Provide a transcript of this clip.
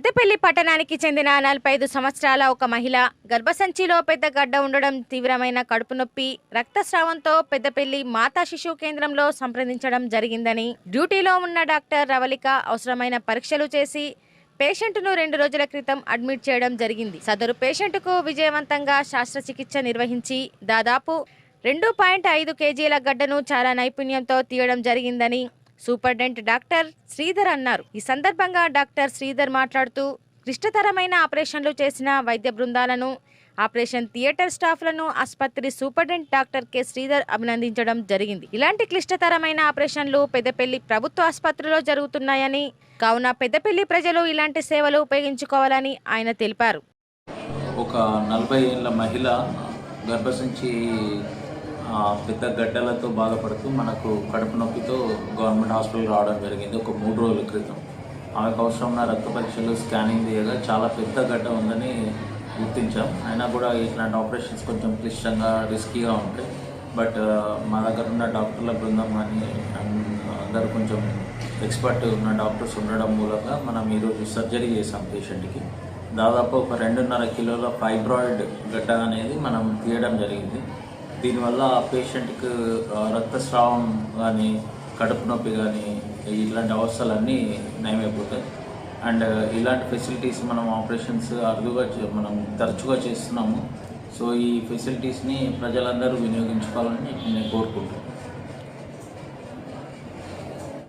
పెద్దపల్లి పట్టణానికి చెందిన 45 సంవత్సరాల ఒక మహిళ గర్భసంచిలో పెద్ద గడ్డ ఉండడం, తీవ్రమైన కడుపు నొప్పి, రక్తస్రావంతో పెద్దపల్లి మాతా శిశువు కేంద్రంలో సంప్రదించడం జరిగిందని, డ్యూటీలో ఉన్న డాక్టర్ రవళిక అవసరమైన పరీక్షలు చేసి పేషెంట్ను 2 రోజుల క్రితం అడ్మిట్ చేయడం జరిగింది. సదరు పేషెంట్కు విజయవంతంగా శస్త్రచికిత్స నిర్వహించి దాదాపు 2.5 కేజీల గడ్డను చాలా నైపుణ్యంతో తీయడం జరిగిందని సూపరింటెండెంట్ డాక్టర్ శ్రీధర్ అన్నారు. ఈ సందర్భంగా డాక్టర్ శ్రీధర్ మాట్లాడుతూ క్లిష్టతరమైన ఆపరేషన్లు చేసిన వైద్య బృందాలను, ఆపరేషన్ థియేటర్ స్టాఫ్లను ఆసుపత్రి సూపరింటెండెంట్ డాక్టర్ కె శ్రీధర్ అభినందించడం జరిగింది. ఇలాంటి క్లిష్టతరమైన ఆపరేషన్లు పెద్దపల్లి ప్రభుత్వ ఆసుపత్రిలో జరుగుతున్నాయని, కావున పెద్దపల్లి ప్రజలు ఇలాంటి సేవలు ఉపయోగించుకోవాలని ఆయన తెలిపారు. ఒక 40 ఏళ్ల మహిళ గర్భసంచి పెద్ద గడ్డలతో బాధపడుతూ మనకు కడుపు నొప్పితో గవర్నమెంట్ హాస్పిటల్ రావడం జరిగింది ఒక 3 రోజుల క్రితం. ఆమెకు అవసరమైన రక్త పరీక్షలు, స్కానింగ్ చేయగా చాలా పెద్ద గడ్డ ఉందని గుర్తించాం. అయినా కూడా ఇట్లాంటి ఆపరేషన్స్ కొంచెం క్లిష్టంగా, రిస్కీగా ఉంటాయి. బట్ మా దగ్గర ఉన్న డాక్టర్ల బృందం కానీ అందరూ కొంచెం ఎక్స్పర్ట్ ఉన్న డాక్టర్స్ ఉండడం మూలంగా మనం ఈరోజు సర్జరీ చేసాం పేషెంట్కి. దాదాపు ఒక 2.5 కిలోల ఫైబ్రాయిడ్ గడ్డ అనేది మనం తీయడం జరిగింది. దీనివల్ల పేషెంట్కి రక్తస్రావం కానీ, కడుపు నొప్పి కానీ ఇలాంటి అవస్థలన్నీ నయమైపోతాయి. అండ్ ఇలాంటి ఫెసిలిటీస్ మనం ఆపరేషన్స్ మనం తరచుగా చేస్తున్నాము. సో ఈ ఫెసిలిటీస్ని ప్రజలందరూ వినియోగించుకోవాలని నేను కోరుకుంటున్నాను.